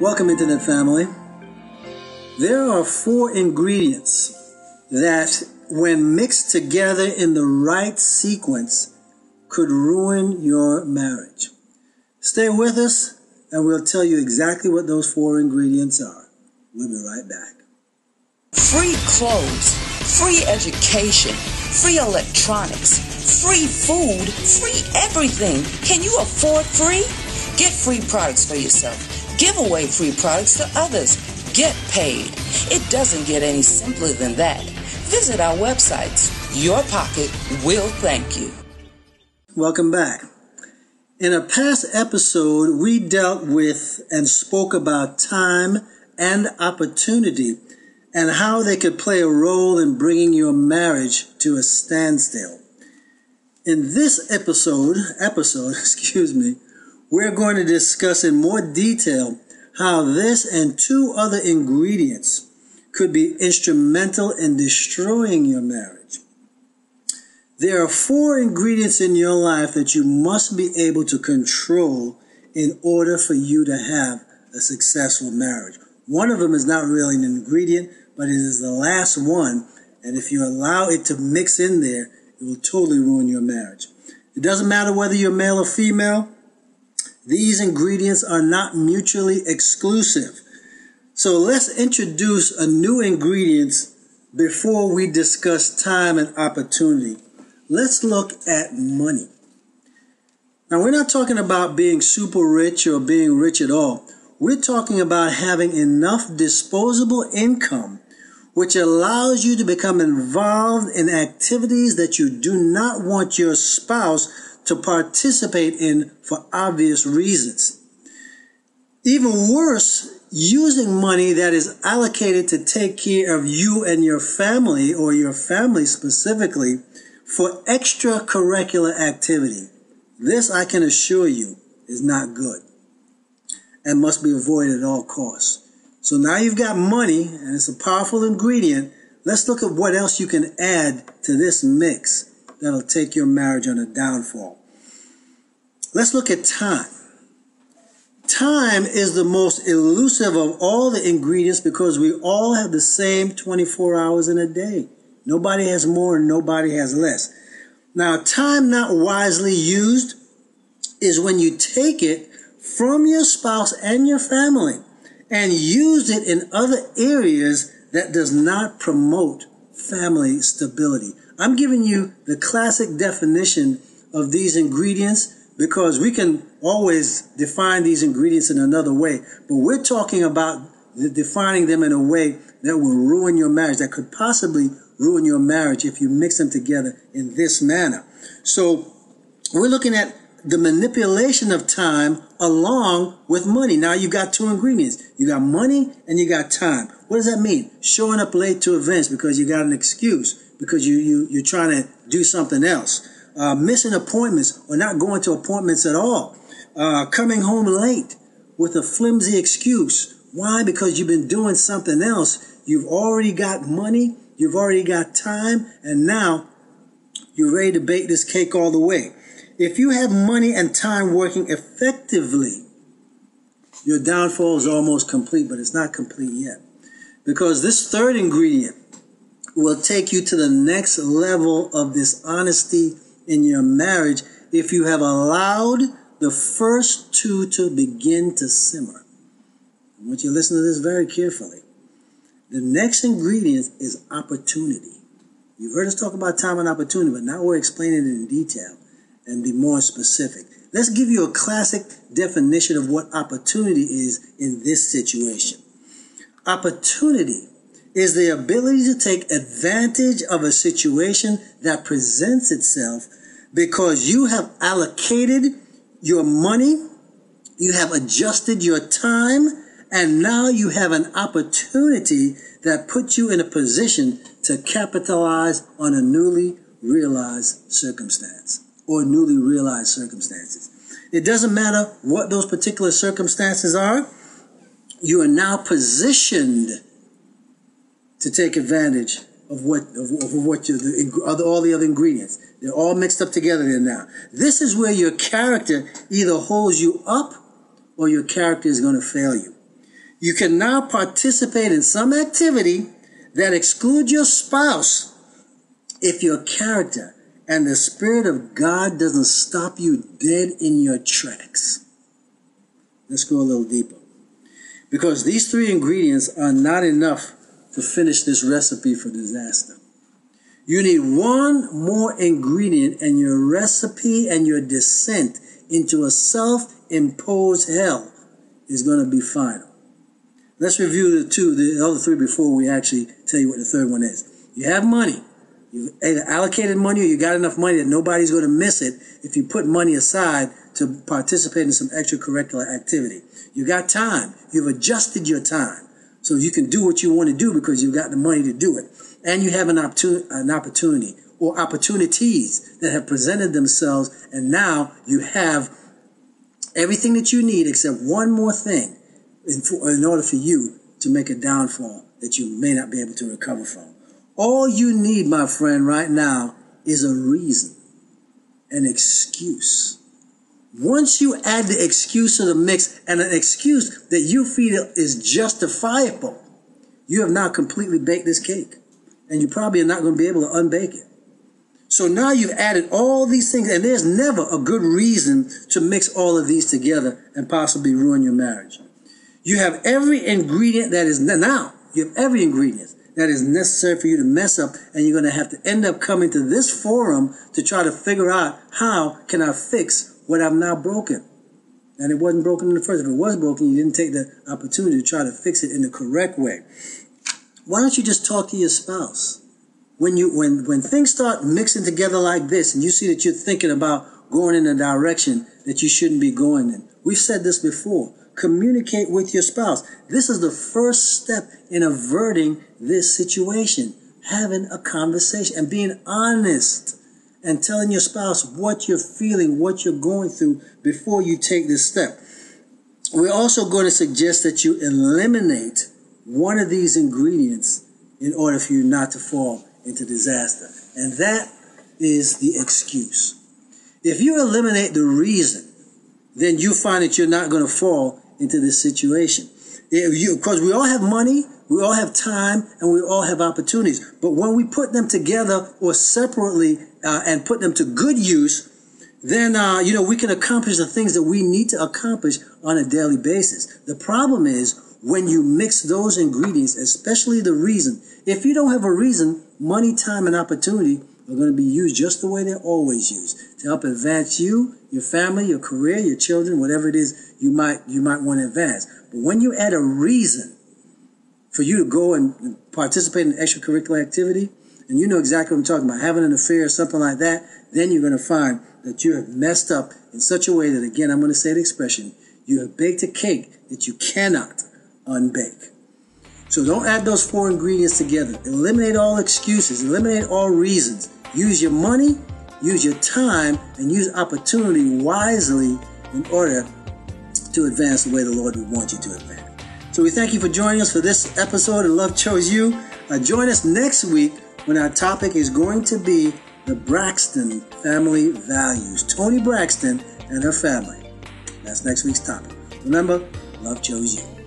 Welcome, Internet family. There are 4 ingredients that, when mixed together in the right sequence, could ruin your marriage. Stay with us, and we'll tell you exactly what those 4 ingredients are. We'll be right back. Free clothes, free education, free electronics, free food, free everything. Can you afford free? Get free products for yourself. Give away free products to others. Get paid. It doesn't get any simpler than that. Visit our websites. Your pocket will thank you. Welcome back. In a past episode, we dealt with and spoke about time and opportunity and how they could play a role in bringing your marriage to a standstill. In this episode, we're going to discuss in more detail how this and 2 other ingredients could be instrumental in destroying your marriage. There are 4 ingredients in your life that you must be able to control in order for you to have a successful marriage. One of them is not really an ingredient, but it is the last one, and if you allow it to mix in there, it will totally ruin your marriage. It doesn't matter whether you're male or female. These ingredients are not mutually exclusive. So let's introduce a new ingredient before we discuss time and opportunity. Let's look at money. Now, we're not talking about being super rich or being rich at all. We're talking about having enough disposable income which allows you to become involved in activities that you do not want your spouse to participate in for obvious reasons. Even worse, using money that is allocated to take care of you and your family, or your family specifically, for extracurricular activity. This, I can assure you, is not good and must be avoided at all costs. So now you've got money, and it's a powerful ingredient. Let's look at what else you can add to this mix that'll take your marriage on a downfall. Let's look at time. Time is the most elusive of all the ingredients because we all have the same 24 hours in a day. Nobody has more and nobody has less. Now, time not wisely used is when you take it from your spouse and your family and use it in other areas that does not promote family stability. I'm giving you the classic definition of these ingredients because we can always define these ingredients in another way, but we're talking about defining them in a way that will ruin your marriage, that could possibly ruin your marriage if you mix them together in this manner. So we're looking at the manipulation of time along with money. Now you got 2 ingredients. You got money and you got time. What does that mean? Showing up late to events because you got an excuse, because you're trying to do something else. Missing appointments or not going to appointments at all. Coming home late with a flimsy excuse. Why? Because you've been doing something else. You've already got money. You've already got time. And now you're ready to bake this cake all the way. If you have money and time working effectively, your downfall is almost complete, but it's not complete yet. Because this 3rd ingredient will take you to the next level of dishonesty in your marriage if you have allowed the first 2 to begin to simmer. I want you to listen to this very carefully. The next ingredient is opportunity. You've heard us talk about time and opportunity, but now we're explaining it in detail and be more specific. Let's give you a classic definition of what opportunity is in this situation. Opportunity is the ability to take advantage of a situation that presents itself because you have allocated your money, you have adjusted your time, and now you have an opportunity that puts you in a position to capitalize on a newly realized circumstance or newly realized circumstances. It doesn't matter what those particular circumstances are. You are now positioned to take advantage of all the other ingredients. They're all mixed up together there now. This is where your character either holds you up or your character is going to fail you. You can now participate in some activity that excludes your spouse if your character and the Spirit of God doesn't stop you dead in your tracks. Let's go a little deeper. Because these three ingredients are not enough to finish this recipe for disaster. You need one more ingredient, and your recipe and your descent into a self-imposed hell is going to be final. Let's review the other three before we actually tell you what the third one is. You have money. You've either allocated money or you got enough money that nobody's going to miss it if you put money aside to participate in some extracurricular activity. You got time. You've adjusted your time so you can do what you want to do because you've got the money to do it. And you have an opportunity or opportunities that have presented themselves, and now you have everything that you need except one more thing in order for you to make a downfall that you may not be able to recover from. All you need, my friend, right now is a reason, an excuse. Once you add the excuse to the mix, and an excuse that you feel is justifiable, you have now completely baked this cake. And you probably are not going to be able to unbake it. So now you've added all these things, and there's never a good reason to mix all of these together and possibly ruin your marriage. You have every ingredient that is necessary for you to mess up, and you're going to have to end up coming to this forum to try to figure out how can I fix what I've now broken. And it wasn't broken in the first. If it was broken, you didn't take the opportunity to try to fix it in the correct way. Why don't you just talk to your spouse? When things start mixing together like this, and you see that you're thinking about going in a direction that you shouldn't be going in. We've said this before. Communicate with your spouse. This is the first step in averting this situation. Having a conversation and being honest and telling your spouse what you're feeling, what you're going through before you take this step. We're also going to suggest that you eliminate one of these ingredients in order for you not to fall into disaster. And that is the excuse. If you eliminate the reason, then you find that you're not going to fall into this situation. Because we all have money, we all have time, and we all have opportunities. But when we put them together or separately and put them to good use, then, we can accomplish the things that we need to accomplish on a daily basis. The problem is when you mix those ingredients, especially the reason. If you don't have a reason, money, time, and opportunity are going to be used just the way they're always used to help advance you, your family, your career, your children, whatever it is you might want to advance. But when you add a reason for you to go and participate in extracurricular activity, and you know exactly what I'm talking about, having an affair or something like that, then you're going to find that you have messed up in such a way that, again, I'm going to say the expression, you have baked a cake that you cannot unbake. So don't add those four ingredients together. Eliminate all excuses. Eliminate all reasons. Use your money, use your time, and use opportunity wisely in order to advance the way the Lord would want you to advance. So we thank you for joining us for this episode of Luv Chose U. Join us next week when our topic is going to be the Braxton family values. Toni Braxton and her family. That's next week's topic. Remember, Luv Chose U.